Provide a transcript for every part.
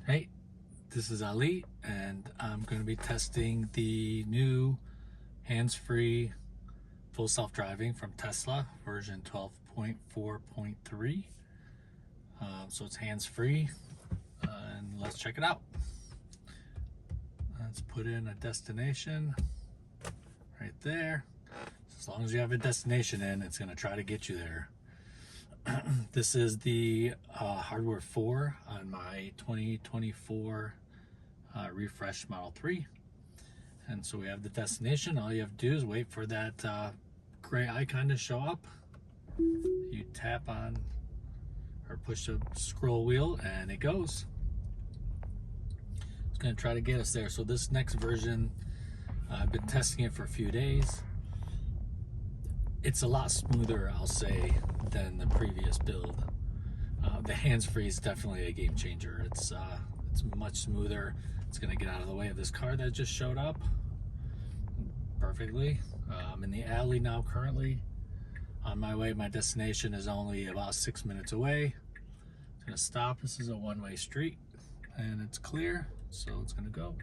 Hey, this is Ali, and I'm going to be testing the new hands-free full self-driving from Tesla, version 12.4.3. So it's hands-free, and let's check it out. Let's put in a destination right there. As long as you have a destination in, it's going to try to get you there. This is the hardware 4 on my 2024 refresh Model 3. And so we have the destination. All you have to do is wait for that gray icon to show up. You tap on or push the scroll wheel and it goes. It's going to try to get us there. So this next version, I've been testing it for a few days. It's a lot smoother, I'll say, than the previous build. The hands-free is definitely a game changer. It's much smoother. It's going to get out of the way of this car that just showed up perfectly. I'm in the alley now currently. On my way, my destination is only about 6 minutes away. It's going to stop. This is a one-way street and it's clear, so it's going to go.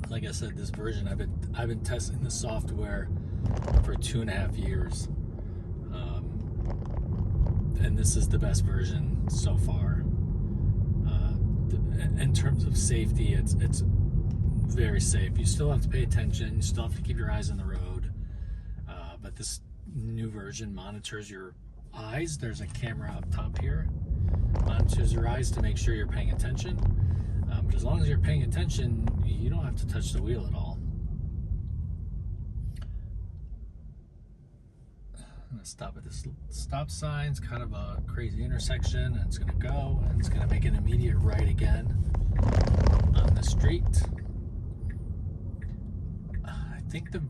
Like I said, this version, I've been testing the software for 2.5 years, and this is the best version so far. In terms of safety, it's very safe. You still have to pay attention. You still have to keep your eyes on the road, but this new version monitors your eyes. There's a camera up top here, monitors your eyes to make sure you're paying attention. But as long as you're paying attention, you don't have to touch the wheel at all. I'm going to stop at this stop sign. It's kind of a crazy intersection, and it's going to go, and it's going to make an immediate right again on the street. I think the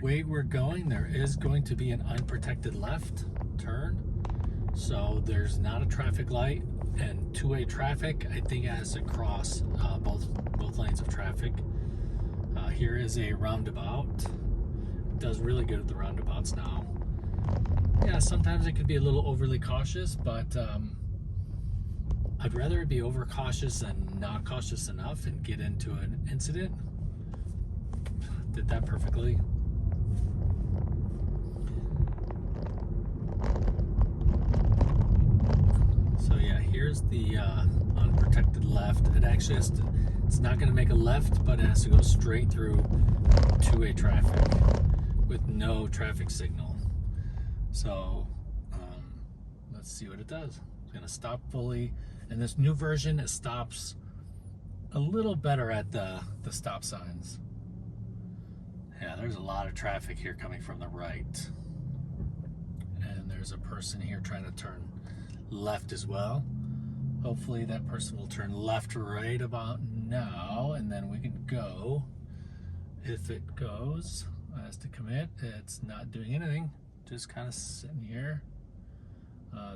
way we're going, there is going to be an unprotected left turn. So there's not a traffic light, and two-way traffic, I think, has to cross both lanes of traffic. Here is a roundabout. It does really good at the roundabouts now. Yeah, sometimes it could be a little overly cautious, but I'd rather it be overcautious than not cautious enough and get into an incident. Did that perfectly. So yeah, here's the unprotected left. It actually has to, it's not going to make a left, but it has to go straight through two-way traffic with no traffic signal. So let's see what it does. It's going to stop fully. And this new version, it stops a little better at the stop signs. Yeah, there's a lot of traffic here coming from the right. And there's a person here trying to turn left as well. Hopefully that person will turn left right about now, and then we can go. If it goes, as to commit, it's not doing anything, just kind of sitting here.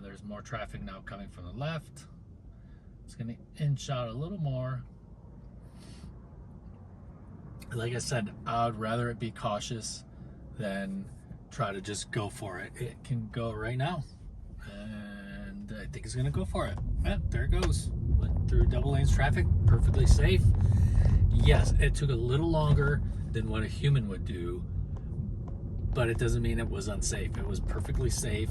There's more traffic now coming from the left. It's going to inch out a little more. Like I said, I would rather it be cautious than try to just go for it. It can go right now, and I think it's going to go for it. Yeah, there it goes. Went through double lanes traffic, perfectly safe. Yes, it took a little longer than what a human would do, but it doesn't mean it was unsafe. It was perfectly safe.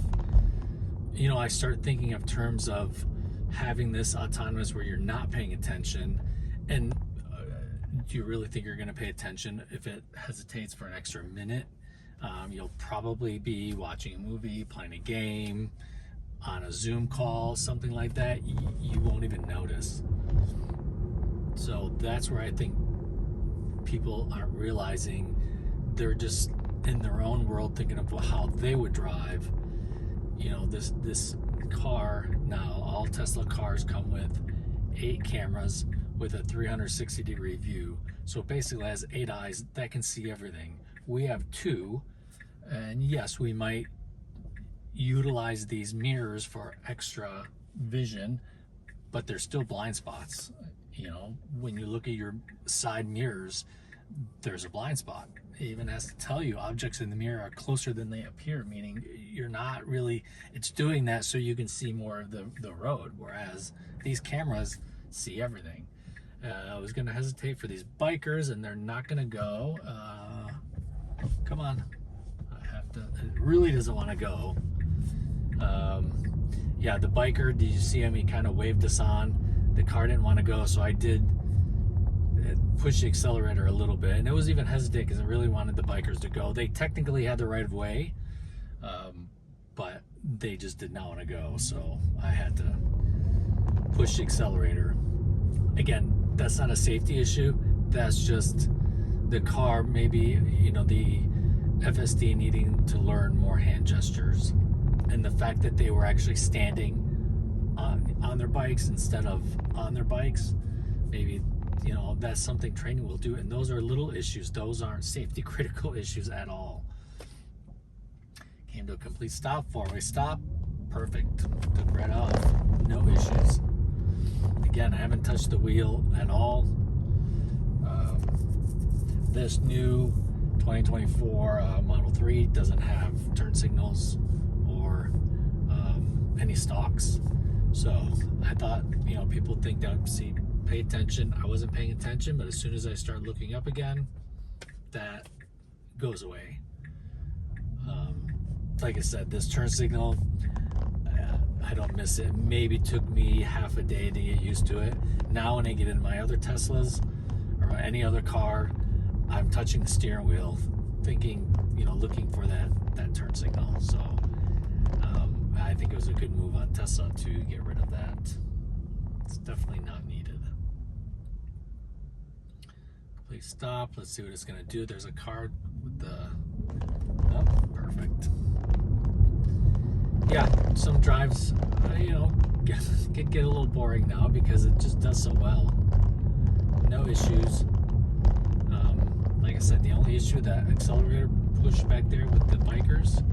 You know, I start thinking of terms of having this autonomous where you're not paying attention, and do you really think you're going to pay attention if it hesitates for an extra minute? You'll probably be watching a movie, playing a game, on a Zoom call, something like that. You won't even notice. So that's where I think people aren't realizing. They're just in their own world thinking of how they would drive. You know, this car now, all Tesla cars come with 8 cameras with a 360-degree view. So it basically has 8 eyes that can see everything. We have 2, and yes, we might utilize these mirrors for extra vision, but there's still blind spots. You know, when you look at your side mirrors, there's a blind spot. It even has to tell you objects in the mirror are closer than they appear, meaning you're not really, it's doing that so you can see more of the road, whereas these cameras see everything. I was going to hesitate for these bikers, and they're not going to go. Come on. I have to, it really doesn't want to go. Yeah, the biker, did you see him? He kind of waved us on. The car didn't want to go, so I did push the accelerator a little bit, and it was even hesitant because I really wanted the bikers to go. They technically had the right of way, but they just did not want to go, so I had to push the accelerator. Again, that's not a safety issue. That's just the car, maybe, you know, the FSD needing to learn more hand gestures, and the fact that they were actually standing on their bikes instead of on their bikes. Maybe, you know, that's something training will do, and those are little issues. Those aren't safety critical issues at all. Came to a complete stop, four-way stop, perfect, took right off, no issues. Again, I haven't touched the wheel at all. This new 2024 Model 3 doesn't have turn signals or any stalks. So I thought, you know, people think that would see, pay attention. I wasn't paying attention, but as soon as I start looking up again, that goes away. Like I said, this turn signal, I don't miss it. Maybe took me half a day to get used to it. Now when I get in my other Teslas or any other car, I'm touching the steering wheel, thinking, you know, looking for that turn signal. So I think it was a good move on Tesla to get rid of that. It's definitely not needed. Please stop. Let's see what it's going to do. There's a card with the, oh, perfect. Yeah, some drives, you know, get a little boring now because it just does so well. No issues. Like I said, the only issue, that accelerator push back there with the bikers.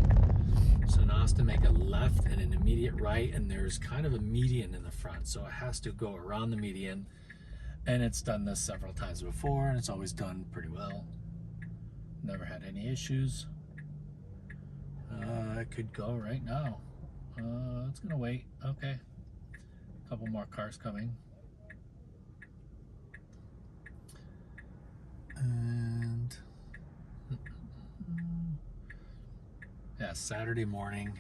So now it has to make a left and an immediate right, and there's kind of a median in the front, so it has to go around the median. And it's done this several times before, and it's always done pretty well. Never had any issues. I could go right now. It's gonna wait. Okay. A couple more cars coming. And yeah, Saturday morning,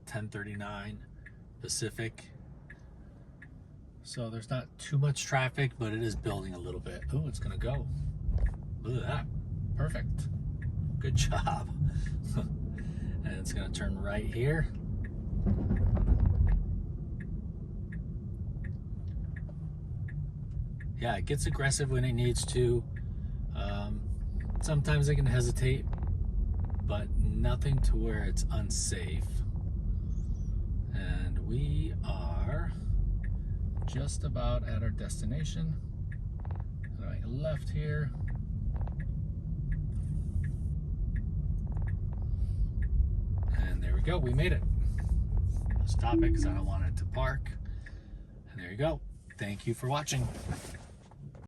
10:39 Pacific. So there's not too much traffic, but it is building a little bit. Oh, it's gonna go. Look at that. Perfect. Good job. And it's gonna turn right here. Yeah, it gets aggressive when it needs to. Sometimes it can hesitate, but nothing to where it's unsafe. And we are just about at our destination. Going left here. And there we go, we made it. I'll stop it because I don't want it to park. And there you go. Thank you for watching.